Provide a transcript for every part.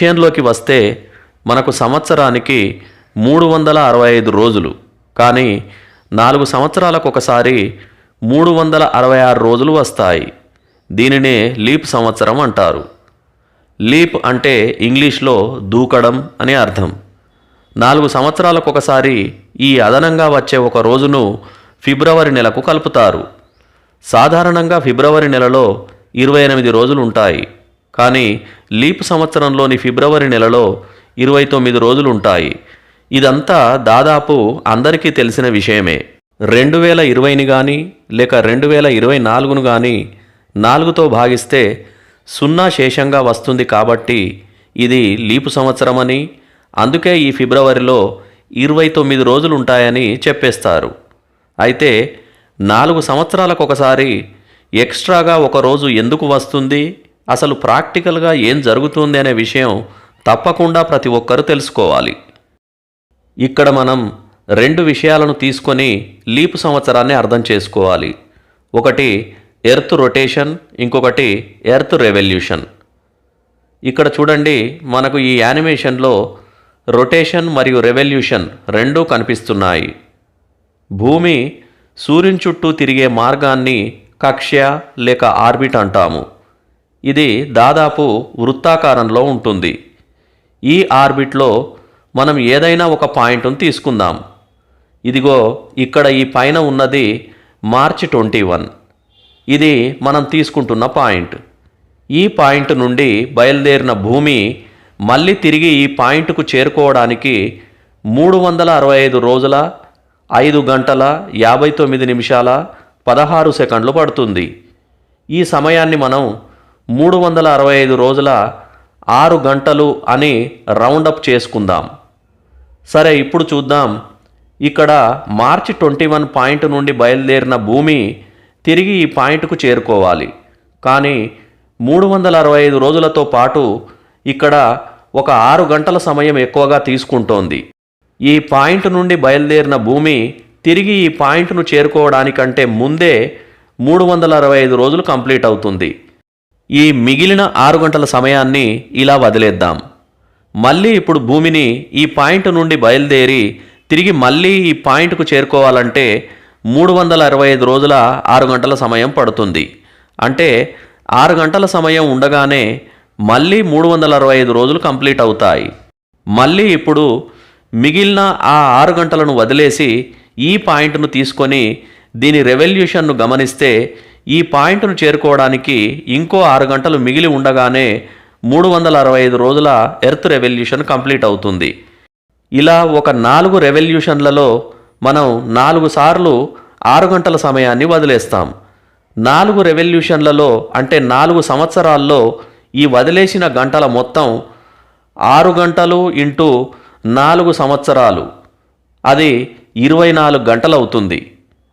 విషయంలోకి వస్తే మనకు సంవత్సరానికి 365 రోజులు, కానీ 4 సంవత్సరాలకు ఒకసారి 366 రోజులు వస్తాయి. దీనినే లీప్ సంవత్సరం అంటారు. లీప్ అంటే ఇంగ్లీష్లో దూకడం అని అర్థం. 4 సంవత్సరాలకు ఒకసారి ఈ అదనంగా వచ్చే ఒక రోజును ఫిబ్రవరి నెలకు కలుపుతారు. సాధారణంగా ఫిబ్రవరి నెలలో 28 రోజులు ఉంటాయి, కానీ లీప్ సంవత్సరంలోని ఫిబ్రవరి నెలలో 29 రోజులు ఉంటాయి. ఇదంతా దాదాపు అందరికీ తెలిసిన విషయమే. 2020ని కానీ లేక 2024ను కానీ 4తో భాగిస్తే 0 శేషంగా వస్తుంది. కాబట్టి ఇది లీపు సంవత్సరమని, అందుకే ఈ ఫిబ్రవరిలో 29 రోజులు ఉంటాయని చెప్పేస్తారు. అయితే 4 సంవత్సరాలకు ఒకసారి ఎక్స్ట్రాగా ఒక రోజు ఎందుకు వస్తుంది, అసలు ప్రాక్టికల్గా ఏం జరుగుతుంది అనే విషయం తప్పకుండా ప్రతి ఒక్కరూ తెలుసుకోవాలి. ఇక్కడ మనం 2 విషయాలను తీసుకొని లీపు సంవత్సరాన్ని అర్థం చేసుకోవాలి. ఒకటి ఎర్త్ రొటేషన్, ఇంకొకటి ఎర్త్ రెవల్యూషన్. ఇక్కడ చూడండి, మనకు ఈ యానిమేషన్లో రొటేషన్ మరియు రెవల్యూషన్ రెండూ కనిపిస్తున్నాయి. భూమి సూర్యుని చుట్టూ తిరిగే మార్గాన్ని కక్ష్య లేక ఆర్బిట్ అంటాము. ఇది దాదాపు వృత్తాకారంలో ఉంటుంది. ఈ ఆర్బిట్లో మనం ఏదైనా ఒక పాయింట్ను తీసుకుందాం. ఇదిగో ఇక్కడ ఈ పైన ఉన్నది మార్చి 21. ఇది మనం తీసుకుంటున్న పాయింట్. ఈ పాయింట్ నుండి బయలుదేరిన భూమి మళ్ళీ తిరిగి ఈ పాయింట్కు చేరుకోవడానికి 365 రోజుల 5 గంటల 59 నిమిషాల 16 సెకండ్లు పడుతుంది. ఈ సమయాన్ని మనం 365 రోజుల 6 గంటలు అని రౌండప్ చేసుకుందాం. సరే, ఇప్పుడు చూద్దాం. ఇక్కడ మార్చి 21 పాయింట్ నుండి బయలుదేరిన భూమి తిరిగి ఈ పాయింట్కు చేరుకోవాలి. కానీ 365 రోజులతో పాటు ఇక్కడ ఒక 6 గంటల సమయం ఎక్కువగా తీసుకుంటోంది. ఈ పాయింట్ నుండి బయలుదేరిన భూమి తిరిగి ఈ పాయింట్ను చేరుకోవడానికంటే ముందే 365 రోజులు కంప్లీట్ అవుతుంది. ఈ మిగిలిన 6 గంటల సమయాన్ని ఇలా వదిలేద్దాం. మళ్ళీ ఇప్పుడు భూమిని ఈ పాయింట్ నుండి బయలుదేరి తిరిగి మళ్ళీ ఈ పాయింట్కు చేరుకోవాలంటే 365 రోజుల 6 గంటల సమయం పడుతుంది. అంటే 6 గంటల సమయం ఉండగానే మళ్ళీ 365 రోజులు కంప్లీట్ అవుతాయి. మళ్ళీ ఇప్పుడు మిగిలిన ఆ 6 గంటలను వదిలేసి ఈ పాయింట్ను తీసుకొని దీని రెవల్యూషన్ను గమనిస్తే ఈ పాయింట్ను చేరుకోవడానికి ఇంకో 6 గంటలు మిగిలి ఉండగానే 365 రోజుల ఎర్త్ రెవల్యూషన్ కంప్లీట్ అవుతుంది. ఇలా ఒక 4 రెవల్యూషన్లలో మనం 4 సార్లు 6 గంటల సమయాన్ని వదిలేస్తాం. 4 రెవల్యూషన్లలో అంటే 4 సంవత్సరాల్లో ఈ వదిలేసిన గంటల మొత్తం 6 గంటలు ఇంటూ 4 సంవత్సరాలు, అది 24 గంటలు అవుతుంది.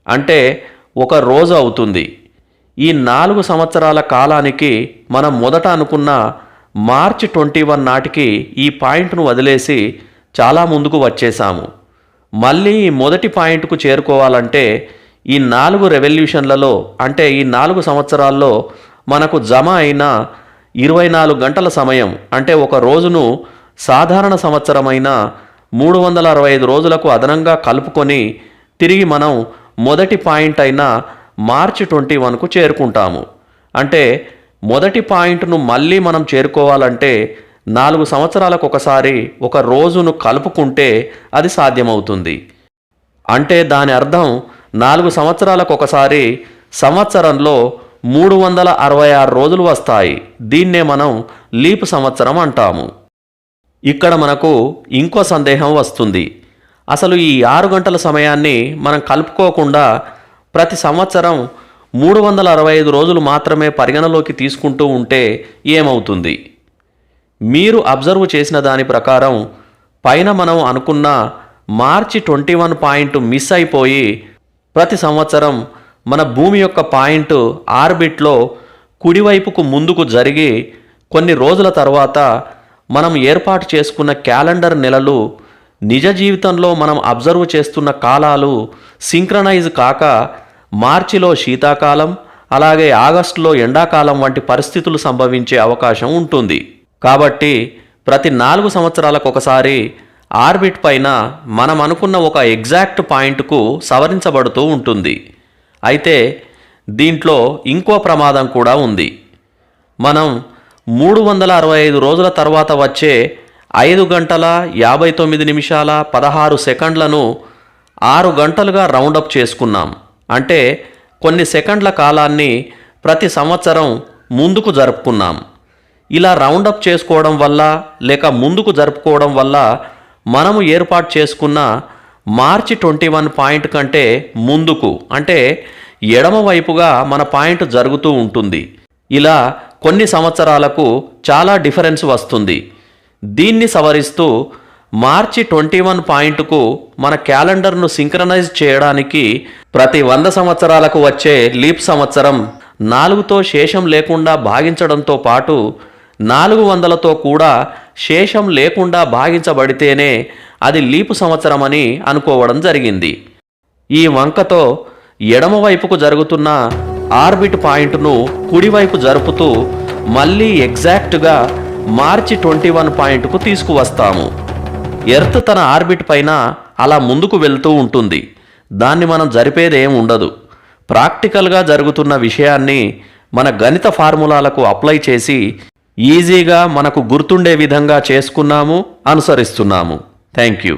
అంటే ఒక రోజు అవుతుంది. ఈ 4 సంవత్సరాల కాలానికి మనం మొదట అనుకున్న మార్చి 21 నాటికి ఈ పాయింట్ను వదిలేసి చాలా ముందుకు వచ్చేసాము. మళ్ళీ ఈ మొదటి పాయింట్కు చేరుకోవాలంటే ఈ 4 రెవల్యూషన్లలో అంటే ఈ 4 సంవత్సరాల్లో మనకు జమ అయిన 24 గంటల సమయం, అంటే ఒక రోజును సాధారణ సంవత్సరమైన 365 రోజులకు అదనంగా కలుపుకొని తిరిగి మనం మొదటి పాయింట్ అయిన మార్చి 21కు చేరుకుంటాము. అంటే మొదటి పాయింట్ను మళ్ళీ మనం చేరుకోవాలంటే 4 సంవత్సరాలకు ఒకసారి ఒక రోజును కలుపుకుంటే అది సాధ్యమవుతుంది. అంటే దాని అర్థం 4 సంవత్సరాలకు ఒకసారి సంవత్సరంలో 366 రోజులు వస్తాయి. దీన్నే మనం లీప్ సంవత్సరం అంటాము. ఇక్కడ మనకు ఇంకో సందేహం వస్తుంది. అసలు ఈ 6 గంటల సమయాన్ని మనం కలుపుకోకుండా ప్రతి సంవత్సరం 365 రోజులు మాత్రమే పరిగణలోకి తీసుకుంటూ ఉంటే ఏమవుతుంది? మీరు అబ్జర్వ్ చేసిన దాని ప్రకారం పైన మనం అనుకున్న మార్చి 21 పాయింట్ మిస్ అయిపోయి ప్రతి సంవత్సరం మన భూమి యొక్క పాయింట్ ఆర్బిట్లో కుడివైపుకు ముందుకు జరిగి కొన్ని రోజుల తర్వాత మనం ఏర్పాటు చేసుకున్న క్యాలెండర్ నెలలు నిజ జీవితంలో మనం అబ్జర్వ్ చేస్తున్న కాలాలు సింక్రనైజ్ కాక మార్చిలో శీతాకాలం, అలాగే ఆగస్టులో ఎండాకాలం వంటి పరిస్థితులు సంభవించే అవకాశం ఉంటుంది. కాబట్టి ప్రతి 4 సంవత్సరాలకు ఒకసారి ఆర్బిట్ పైన మనం అనుకున్న ఒక ఎగ్జాక్ట్ పాయింట్కు సవరించబడుతూ ఉంటుంది. అయితే దీంట్లో ఇంకో ప్రమాదం కూడా ఉంది. మనం 365 రోజుల తర్వాత వచ్చే 5 గంటల 59 నిమిషాల 16 సెకండ్లను 6 గంటలుగా రౌండప్ చేసుకున్నాం. అంటే కొన్ని సెకండ్ల కాలాన్ని ప్రతి సంవత్సరం ముందుకు జరుపుకున్నాం. ఇలా రౌండప్ చేసుకోవడం వల్ల లేక ముందుకు జరుపుకోవడం వల్ల మనము ఏర్పాటు చేసుకున్న మార్చి 21 పాయింట్ కంటే ముందుకు అంటే ఎడమ వైపుగా మన పాయింట్ జరుగుతూ ఉంటుంది. ఇలా కొన్ని సంవత్సరాలకు చాలా డిఫరెన్స్ వస్తుంది. దీన్ని సవరిస్తూ మార్చి 21 పాయింట్కు మన క్యాలెండర్ను సింక్రనైజ్ చేయడానికి ప్రతి 100 సంవత్సరాలకు వచ్చే లీప్ సంవత్సరం 4తో శేషం లేకుండా భాగించడంతో పాటు 400తో కూడా శేషం లేకుండా భాగించబడితేనే అది లీపు సంవత్సరం అని అనుకోవడం జరిగింది. ఈ వంకతో ఎడమవైపుకు జరుగుతున్న ఆర్బిట్ పాయింట్ను కుడివైపు జరుపుతూ మళ్ళీ ఎగ్జాక్ట్గా మార్చి 21 పాయింట్కు తీసుకువస్తాము. ఎర్త్ తన ఆర్బిట్ పైన అలా ముందుకు వెళ్తూ ఉంటుంది. దాన్ని మనం జరిపేదేం ఉండదు. ప్రాక్టికల్గా జరుగుతున్న విషయాన్ని మన గణిత ఫార్ములాలకు అప్లై చేసి ఈజీగా మనకు గుర్తుండే విధంగా చేసుకున్నాము, అనుసరిస్తున్నాము. Thank you.